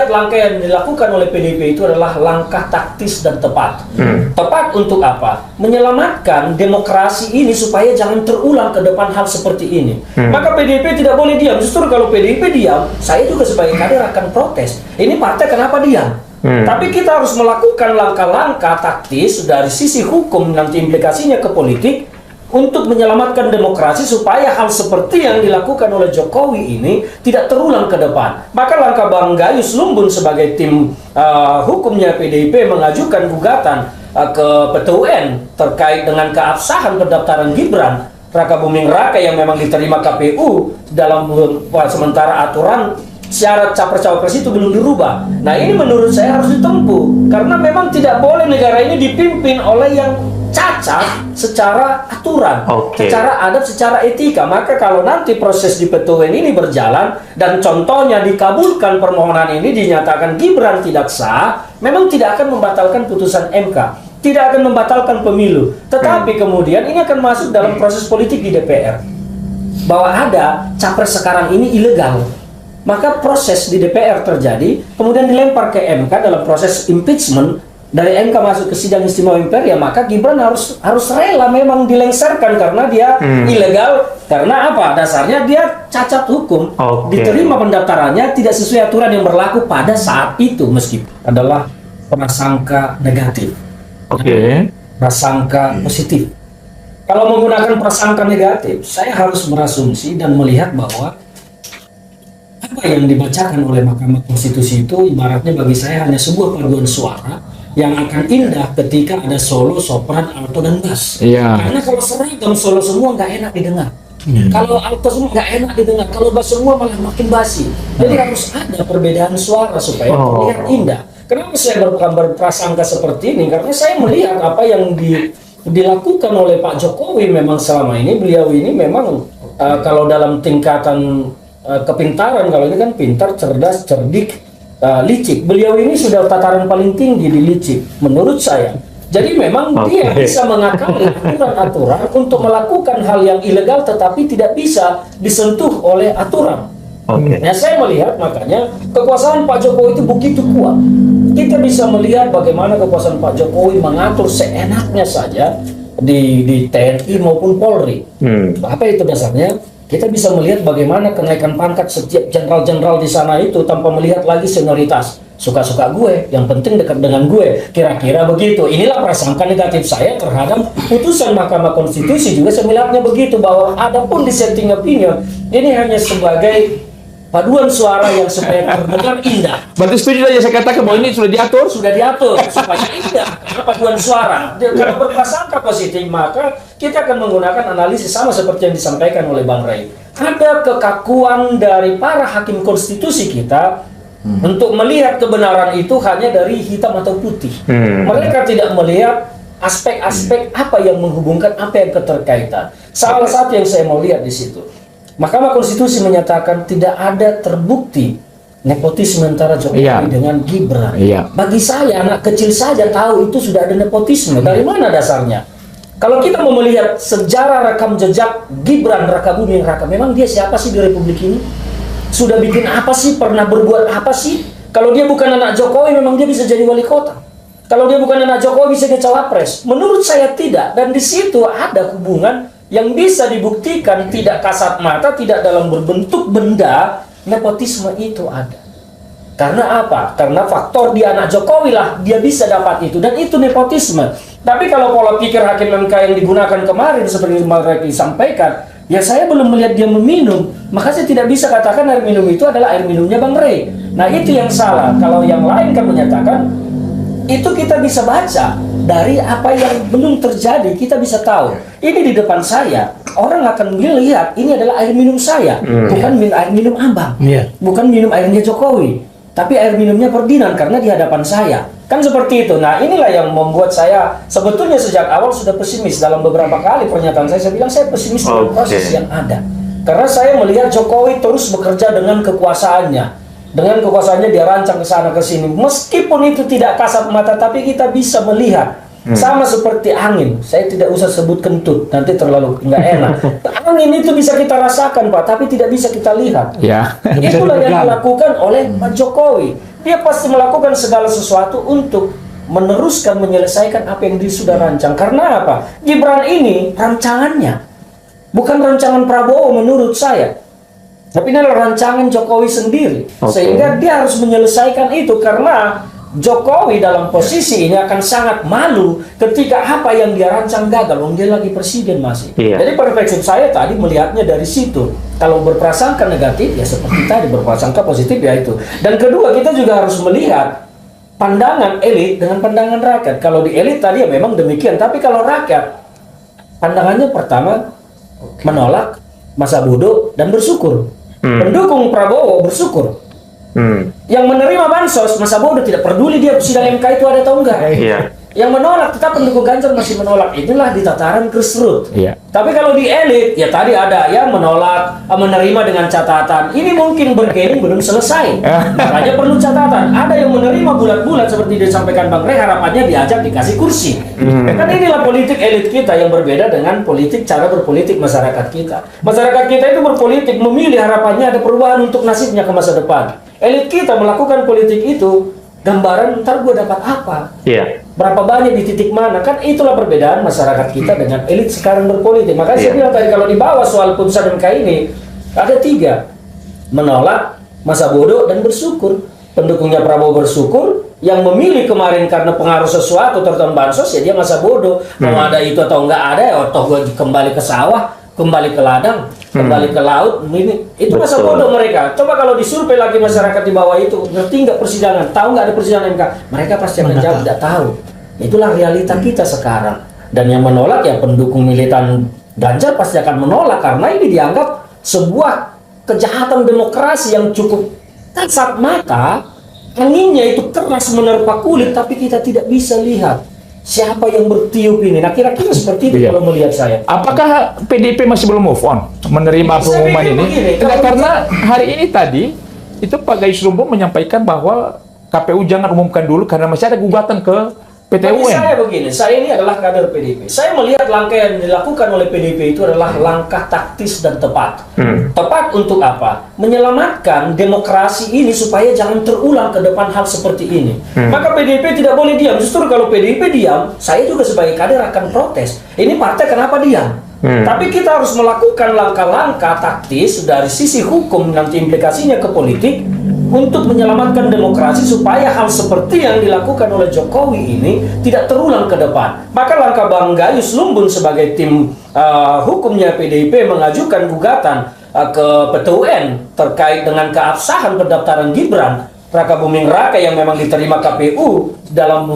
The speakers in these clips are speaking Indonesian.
Langkah yang dilakukan oleh PDIP itu adalah langkah taktis dan tepat. Tepat untuk apa? Menyelamatkan demokrasi ini supaya jangan terulang ke depan hal seperti ini. Maka PDIP tidak boleh diam. Justru kalau PDIP diam, saya juga sebagai kader akan protes. Ini partai kenapa diam? Tapi kita harus melakukan langkah-langkah taktis dari sisi hukum, nanti implikasinya ke politik, untuk menyelamatkan demokrasi supaya hal seperti yang dilakukan oleh Jokowi ini tidak terulang ke depan. Maka langkah Bang Gayus Lumbun sebagai tim hukumnya PDIP mengajukan gugatan ke PT UN terkait dengan keabsahan pendaftaran Gibran Raka Buming Raka yang memang diterima KPU dalam sementara aturan syarat capres-cawapres itu belum dirubah. Nah, ini menurut saya harus ditempuh karena memang tidak boleh negara ini dipimpin oleh yang cacat secara aturan, secara adat, secara etika. Maka kalau nanti proses di PT UN ini berjalan dan contohnya dikabulkan permohonan ini, dinyatakan Gibran tidak sah, memang tidak akan membatalkan putusan MK, tidak akan membatalkan pemilu, tetapi kemudian ini akan masuk dalam proses politik di DPR bahwa ada capres sekarang ini ilegal. Maka proses di DPR terjadi, kemudian dilempar ke MK dalam proses impeachment, dari MK masuk ke sidang istimewa MPR, ya maka Gibran harus rela memang dilengsarkan karena dia ilegal. Karena apa? Dasarnya dia cacat hukum, diterima pendaftarannya tidak sesuai aturan yang berlaku pada saat itu, meskipun adalah prasangka negatif, prasangka positif. Kalau menggunakan prasangka negatif, saya harus berasumsi dan melihat bahwa apa yang dibacakan oleh Mahkamah Konstitusi itu ibaratnya bagi saya hanya sebuah paduan suara yang akan indah ketika ada solo, sopran, alto, dan bass. Karena kalau seragam solo semua nggak enak didengar. Kalau alto semua nggak enak didengar. Kalau bass semua malah makin basi. Jadi harus ada perbedaan suara supaya terlihat indah. Kenapa saya berprasangka seperti ini? Karena saya melihat apa yang dilakukan oleh Pak Jokowi memang selama ini. Beliau ini memang kalau dalam tingkatan kepintaran, kalau ini kan pintar, cerdas, cerdik, licik. Beliau ini sudah tataran paling tinggi di licik, menurut saya. Jadi memang dia bisa mengakali aturan-aturan untuk melakukan hal yang ilegal, tetapi tidak bisa disentuh oleh aturan. Nah, saya melihat makanya kekuasaan Pak Jokowi itu begitu kuat. Kita bisa melihat bagaimana kekuasaan Pak Jokowi mengatur seenaknya saja di TNI maupun Polri. Apa itu dasarnya? Kita bisa melihat bagaimana kenaikan pangkat setiap jenderal-jenderal di sana itu tanpa melihat lagi senioritas. Suka-suka gue, yang penting dekat dengan gue. Kira-kira begitu. Inilah prasangka negatif saya terhadap putusan Mahkamah Konstitusi juga saya melihatnya begitu, bahwa adapun dissenting opinion ini hanya sebagai paduan suara yang supaya terdengar indah. Berarti setuju saja saya katakan bahwa ini sudah diatur? Sudah diatur supaya indah karena paduan suara. Kalau berprasangka positif, maka kita akan menggunakan analisis sama seperti yang disampaikan oleh Bang Ray. Ada kekakuan dari para hakim konstitusi kita untuk melihat kebenaran itu hanya dari hitam atau putih. Mereka tidak melihat aspek-aspek apa yang menghubungkan, apa yang keterkaitan. Salah satu yang saya mau lihat di situ, Mahkamah Konstitusi menyatakan tidak ada terbukti nepotisme antara Jokowi dengan Gibran. Bagi saya, anak kecil saja tahu itu sudah ada nepotisme. Dari mana dasarnya? Kalau kita mau melihat sejarah rekam jejak Gibran Raka Buming Raka, memang dia siapa sih di Republik ini? Sudah bikin apa sih? Pernah berbuat apa sih? Kalau dia bukan anak Jokowi, memang dia bisa jadi wali kota. Kalau dia bukan anak Jokowi, bisa jadi cawapres. Menurut saya tidak. Dan di situ ada hubungan yang bisa dibuktikan tidak kasat mata, tidak dalam berbentuk benda. Nepotisme itu ada. Karena apa? Karena faktor dia anak Jokowi lah, dia bisa dapat itu, dan itu nepotisme. Tapi kalau pola pikir hakim MK yang digunakan kemarin seperti yang mereka disampaikan, ya saya belum melihat dia meminum, maka saya tidak bisa katakan air minum itu adalah air minumnya Bang Ray. Nah, itu yang salah. Kalau yang lain kan menyatakan itu, kita bisa baca dari apa yang belum terjadi. Kita bisa tahu ini di depan saya, orang akan melihat ini adalah air minum saya, bukan air minum Abang, bukan minum airnya Jokowi, tapi air minumnya Ferdinand karena di hadapan saya. Kan seperti itu. Nah, inilah yang membuat saya sebetulnya sejak awal sudah pesimis. Dalam beberapa kali pernyataan saya bilang saya pesimis dengan proses yang ada, karena saya melihat Jokowi terus bekerja dengan kekuasaannya. Dengan kekuasaannya dia rancang ke sana ke sini. Meskipun itu tidak kasat mata, tapi kita bisa melihat. Sama seperti angin. Saya tidak usah sebut kentut, nanti terlalu nggak enak. Angin itu bisa kita rasakan, Pak, tapi tidak bisa kita lihat. Itulah yang dilakukan oleh Pak Jokowi. dia pasti melakukan segala sesuatu untuk meneruskan, menyelesaikan apa yang dia sudah rancang. Karena apa? Gibran ini rancangannya, bukan rancangan Prabowo menurut saya, tapi ini adalah rancangan Jokowi sendiri. Sehingga dia harus menyelesaikan itu, karena Jokowi dalam posisi ini akan sangat malu ketika apa yang dia rancang gagal. Dia lagi presiden masih. Jadi perspektif saya tadi melihatnya dari situ. Kalau berprasangka negatif ya seperti tadi, berprasangka positif ya itu. Dan kedua, kita juga harus melihat pandangan elit dengan pandangan rakyat. Kalau di elit tadi ya memang demikian, tapi kalau rakyat pandangannya pertama menolak, masa bodoh, dan bersyukur. Pendukung Prabowo bersyukur. Yang menerima bansos masa bodoh, tidak peduli dia sidang MK itu ada atau enggak. Yang menolak tetap pendukung Ganjar masih menolak. Inilah di tataran grassroots. Tapi kalau di elit ya tadi ada yang menolak, menerima dengan catatan. Ini mungkin bergening belum selesai, makanya perlu catatan. Ada yang menerima bulat-bulat seperti disampaikan Bang Rey, harapannya diajak dikasih kursi. Kan inilah politik elit kita yang berbeda dengan politik cara berpolitik masyarakat kita. Masyarakat kita itu berpolitik memilih, harapannya ada perubahan untuk nasibnya ke masa depan. Elit kita melakukan politik itu gambaran ntar gue dapat apa, berapa banyak di titik mana. Kan itulah perbedaan masyarakat kita dengan elit sekarang berpolitik. Makanya saya bilang tadi, kalau di bawah soal putusan MK ini ada 3: menolak, masa bodoh, dan bersyukur. Pendukungnya Prabowo bersyukur, yang memilih kemarin karena pengaruh sesuatu terutama bansos ya dia masa bodoh. Mau ada itu atau enggak ada ya toh gue kembali ke sawah, kembali ke ladang, kembali ke laut. Itu masa bodoh mereka. Coba kalau disurvei lagi masyarakat di bawah itu, ngerti nggak persidangan, tahu nggak ada persidangan MK, mereka pasti akan jawab tidak tahu. Itulah realita kita sekarang. Dan yang menolak ya pendukung militan Ganjar pasti akan menolak, karena ini dianggap sebuah kejahatan demokrasi yang cukup kasat mata. Anginnya itu keras menerpa kulit, tapi kita tidak bisa lihat siapa yang bertiup ini. Nah kira-kira seperti itu kalau melihat saya. Apakah PDIP masih belum move on menerima pengumuman ini? Karena hari ini tadi itu Pak Gayus Lumbung menyampaikan bahwa KPU jangan umumkan dulu karena masih ada gugatan ke PT UN. Saya begini, saya ini adalah kader PDIP. Saya melihat langkah yang dilakukan oleh PDIP itu adalah langkah taktis dan tepat. Tepat untuk apa? Menyelamatkan demokrasi ini supaya jangan terulang ke depan hal seperti ini. Maka PDIP tidak boleh diam. Justru kalau PDIP diam, saya juga sebagai kader akan protes. Ini partai kenapa diam? Tapi kita harus melakukan langkah-langkah taktis dari sisi hukum, nanti implikasinya ke politik, untuk menyelamatkan demokrasi supaya hal seperti yang dilakukan oleh Jokowi ini tidak terulang ke depan. Maka langkah Bang Gayus Lumbun sebagai tim hukumnya PDIP mengajukan gugatan ke PT UN terkait dengan keabsahan pendaftaran Gibran Raka Buming Raka yang memang diterima KPU dalam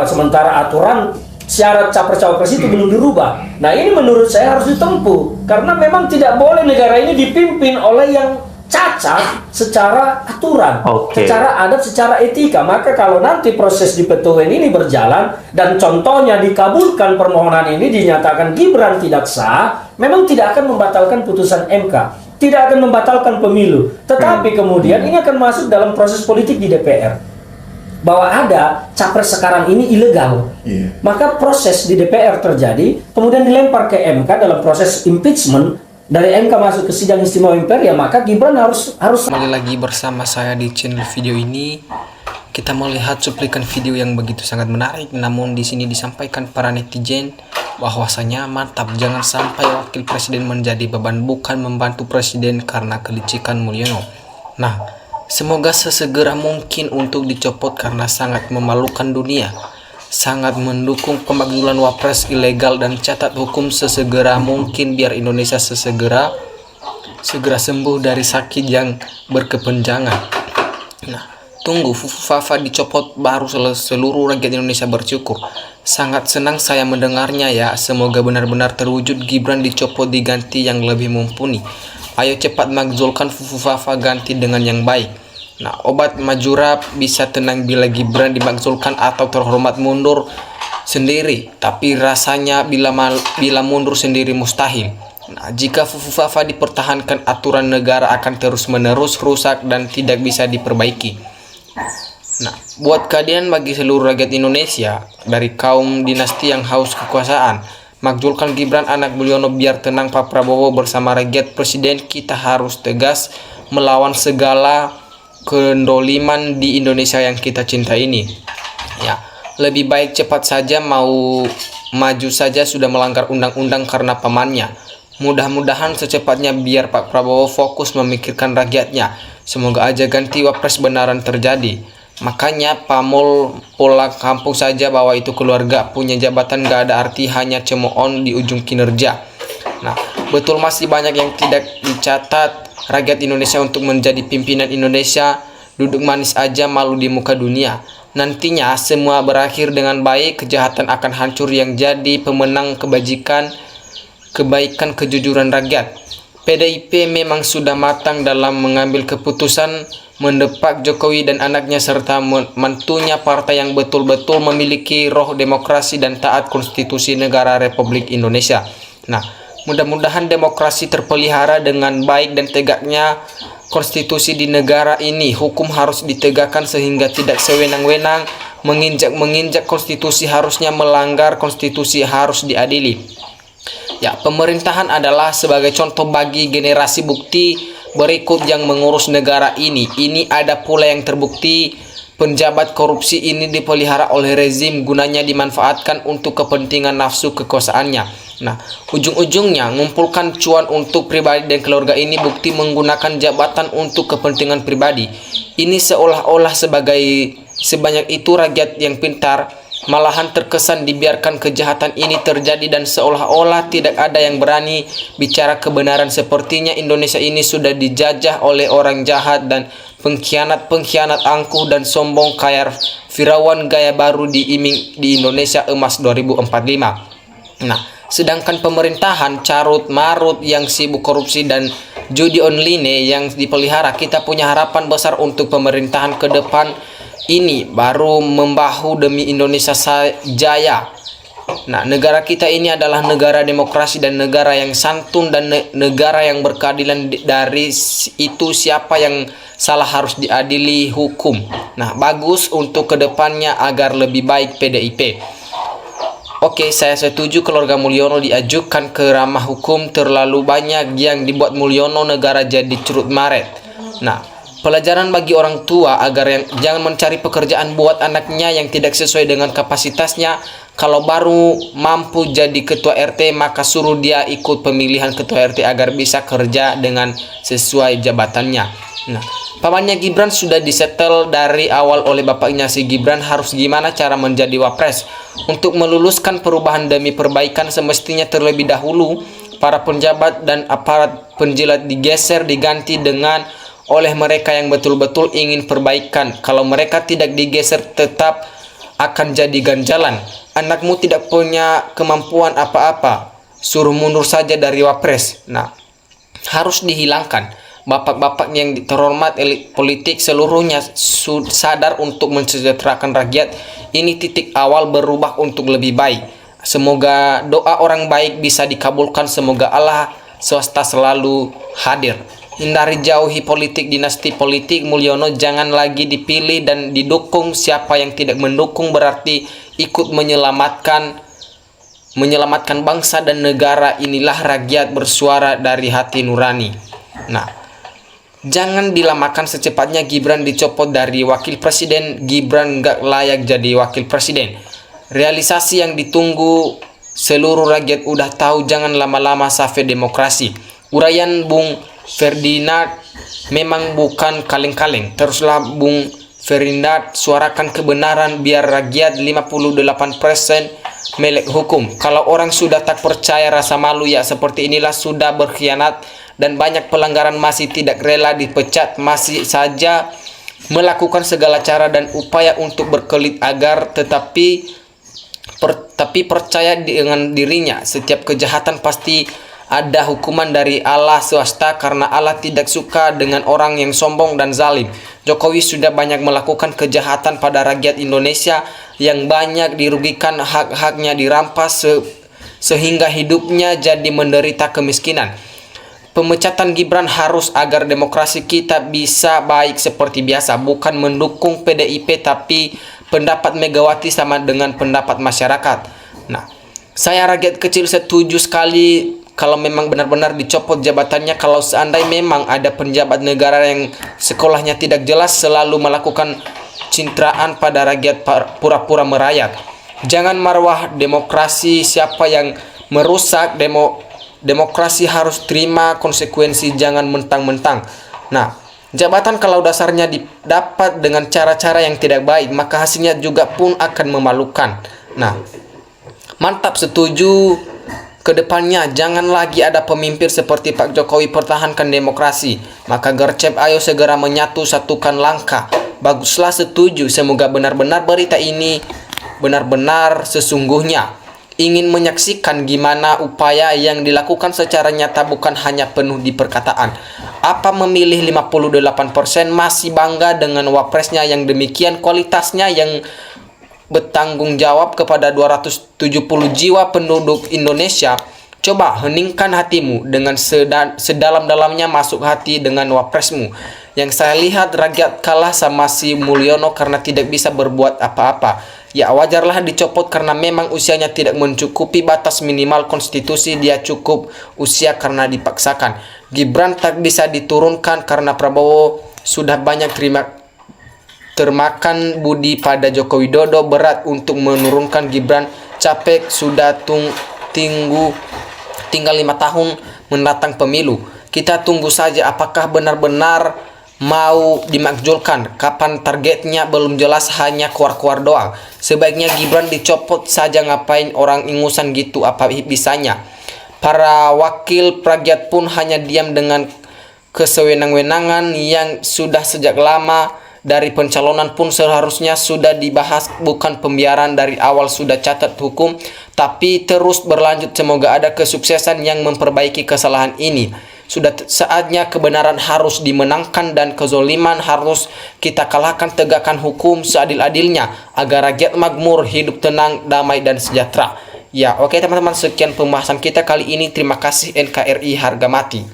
sementara aturan syarat capres-cawapres itu belum dirubah. Nah ini menurut saya harus ditempuh, karena memang tidak boleh negara ini dipimpin oleh yang cacat secara aturan, secara adat, secara etika. Maka kalau nanti proses di PT UN ini berjalan dan contohnya dikabulkan permohonan ini, dinyatakan Gibran tidak sah, memang tidak akan membatalkan putusan MK, tidak akan membatalkan pemilu, tetapi kemudian ini akan masuk dalam proses politik di DPR bahwa ada capres sekarang ini ilegal. Maka proses di DPR terjadi, kemudian dilempar ke MK dalam proses impeachment. Dari MK masuk ke sidang istimewa MPR, ya maka Gibran harus Kembali lagi bersama saya di channel video ini. Kita melihat cuplikan video yang begitu sangat menarik, namun di sini disampaikan para netizen bahwasanya mantap, jangan sampai wakil presiden menjadi beban, bukan membantu presiden karena kelicikan Mulyono. Nah, semoga sesegera mungkin untuk dicopot karena sangat memalukan dunia. Sangat mendukung pemakzulan wapres ilegal dan catat hukum sesegera mungkin biar Indonesia segera sembuh dari sakit yang berkepanjangan. Nah, tunggu Fafa dicopot baru seluruh rakyat Indonesia bersyukur. Sangat senang saya mendengarnya ya. Semoga benar-benar terwujud Gibran dicopot diganti yang lebih mumpuni. Ayo cepat makzulkan Fafa, ganti dengan yang baik. Nah, obat Majura bisa tenang bila Gibran dimakzulkan atau terhormat mundur sendiri, tapi rasanya bila mundur sendiri mustahil. Nah, jika Fafa dipertahankan, aturan negara akan terus-menerus rusak dan tidak bisa diperbaiki. Nah, buat keadilan bagi seluruh rakyat Indonesia dari kaum dinasti yang haus kekuasaan, makzulkan Gibran anak Mulyono biar tenang Pak Prabowo bersama rakyat. Presiden kita harus tegas melawan segala kendoliman di Indonesia yang kita cinta ini. Ya, lebih baik cepat saja mau maju saja sudah melanggar undang-undang karena pamannya. Mudah-mudahan secepatnya biar Pak Prabowo fokus memikirkan rakyatnya. Semoga aja ganti wapres benaran terjadi. Makanya pamol pulang kampung saja bahwa itu keluarga punya jabatan gak ada arti, hanya cemooh di ujung kinerja. Nah, betul masih banyak yang tidak dicatat rakyat Indonesia untuk menjadi pimpinan Indonesia. Duduk manis aja malu di muka dunia. Nantinya semua berakhir dengan baik, kejahatan akan hancur, yang jadi pemenang kebaikan kejujuran rakyat. PDIP memang sudah matang dalam mengambil keputusan mendepak Jokowi dan anaknya serta mentunya, partai yang betul-betul memiliki roh demokrasi dan taat konstitusi negara Republik Indonesia. Nah, mudah-mudahan demokrasi terpelihara dengan baik dan tegaknya konstitusi di negara ini. Hukum harus ditegakkan sehingga tidak sewenang-wenang menginjak konstitusi, harusnya melanggar konstitusi harus diadili. Ya, pemerintahan adalah sebagai contoh bagi generasi bukti berikut yang mengurus negara ini. Ini ada pula yang terbukti penjabat korupsi ini dipelihara oleh rezim, gunanya dimanfaatkan untuk kepentingan nafsu kekuasaannya. Nah, ujung-ujungnya ngumpulkan cuan untuk pribadi dan keluarga. Ini bukti menggunakan jabatan untuk kepentingan pribadi. Ini seolah-olah sebanyak itu rakyat yang pintar, malahan terkesan dibiarkan kejahatan ini terjadi dan seolah-olah tidak ada yang berani bicara kebenaran. Sepertinya Indonesia ini sudah dijajah oleh orang jahat dan pengkhianat angkuh dan sombong kayak Firaun gaya baru diiming di Indonesia emas 2045. Nah, sedangkan pemerintahan carut marut yang sibuk korupsi dan judi online yang dipelihara, kita punya harapan besar untuk pemerintahan ke depan ini baru membahu demi Indonesia jaya. Nah, negara kita ini adalah negara demokrasi dan negara yang santun dan negara yang berkeadilan. Dari itu siapa yang salah harus diadili hukum. Nah, bagus untuk kedepannya agar lebih baik PDIP. Oke, saya setuju keluarga Mulyono diajukan ke ranah hukum. Terlalu banyak yang dibuat Mulyono, negara jadi curut maret. Nah, pelajaran bagi orang tua agar jangan mencari pekerjaan buat anaknya yang tidak sesuai dengan kapasitasnya. Kalau baru mampu jadi ketua RT, maka suruh dia ikut pemilihan ketua RT agar bisa kerja dengan sesuai jabatannya. Nah, pamannya Gibran sudah disetel dari awal oleh bapaknya. Si Gibran harus gimana cara menjadi wapres. Untuk meluluskan perubahan demi perbaikan, semestinya terlebih dahulu para penjabat dan aparat penjilat digeser, diganti dengan oleh mereka yang betul-betul ingin perbaikan. Kalau mereka tidak digeser, tetap akan jadi ganjalan. Anakmu tidak punya kemampuan apa-apa, suruh mundur saja dari wapres. Nah, harus dihilangkan. Bapak-bapak yang terhormat, elit politik seluruhnya sadar untuk mensejahterakan rakyat. Ini titik awal berubah untuk lebih baik. Semoga doa orang baik bisa dikabulkan. Semoga Allah swasta selalu hadir. Hindari jauhi politik dinasti politik. Mulyono jangan lagi dipilih dan didukung. Siapa yang tidak mendukung berarti ikut menyelamatkan bangsa dan negara. Inilah rakyat bersuara dari hati nurani. Nah, jangan dilamakan secepatnya Gibran dicopot dari wakil presiden. Gibran gak layak jadi wakil presiden. Realisasi yang ditunggu seluruh rakyat udah tahu. Jangan lama-lama safe demokrasi. Uraian Bung Ferdinand memang bukan kaleng-kaleng. Teruslah Bung Ferdinand suarakan kebenaran biar rakyat 58% melek hukum. Kalau orang sudah tak percaya, rasa malu ya seperti inilah sudah berkhianat dan banyak pelanggaran masih tidak rela dipecat, masih saja melakukan segala cara dan upaya untuk berkelit agar tapi percaya dengan dirinya. Setiap kejahatan pasti ada hukuman dari Allah swasta karena Allah tidak suka dengan orang yang sombong dan zalim. Jokowi sudah banyak melakukan kejahatan pada rakyat Indonesia yang banyak dirugikan, hak-haknya dirampas sehingga hidupnya jadi menderita kemiskinan. Pemecatan Gibran harus agar demokrasi kita bisa baik seperti biasa, bukan mendukung PDIP tapi pendapat Megawati sama dengan pendapat masyarakat. Nah, saya rakyat kecil setuju sekali kalau memang benar-benar dicopot jabatannya kalau seandainya memang ada penjabat negara yang sekolahnya tidak jelas selalu melakukan citraan pada rakyat pura-pura merayat. Jangan marwah demokrasi, siapa yang merusak demokrasi harus terima konsekuensi, jangan mentang-mentang. Nah, jabatan kalau dasarnya didapat dengan cara-cara yang tidak baik, maka hasilnya juga pun akan memalukan. Nah, mantap, setuju. Kedepannya jangan lagi ada pemimpin seperti Pak Jokowi pertahankan demokrasi. Maka gercep ayo segera menyatu satukan langkah. Baguslah, setuju. Semoga benar-benar berita ini benar-benar sesungguhnya. Ingin menyaksikan gimana upaya yang dilakukan secara nyata, bukan hanya penuh di perkataan. Apa memilih 58% masih bangga dengan wapresnya yang demikian kualitasnya, yang bertanggung jawab kepada 270 jiwa penduduk Indonesia. Coba heningkan hatimu dengan sedalam-dalamnya, masuk hati dengan wapresmu. Yang saya lihat rakyat kalah sama si Mulyono karena tidak bisa berbuat apa-apa. Ya wajarlah dicopot karena memang usianya tidak mencukupi batas minimal konstitusi, dia cukup usia karena dipaksakan. Gibran tak bisa diturunkan karena Prabowo sudah banyak termakan budi pada Joko Widodo. Berat untuk menurunkan Gibran, capek sudah tinggal 5 tahun mendatang pemilu. Kita tunggu saja apakah benar-benar mau dimakzulkan. Kapan targetnya belum jelas, hanya keluar-keluar doang. Sebaiknya Gibran dicopot saja, ngapain orang ingusan gitu, apa bisanya. Para wakil rakyat pun hanya diam dengan kesewenang-wenangan yang sudah sejak lama. Dari pencalonan pun seharusnya sudah dibahas, bukan pembiaran dari awal sudah catat hukum, tapi terus berlanjut. Semoga ada kesuksesan yang memperbaiki kesalahan ini. Sudah saatnya kebenaran harus dimenangkan dan kezoliman harus kita kalahkan. Tegakkan hukum seadil-adilnya agar rakyat makmur, hidup tenang, damai dan sejahtera. Ya, oke teman-teman, sekian pembahasan kita kali ini. Terima kasih. NKRI harga mati.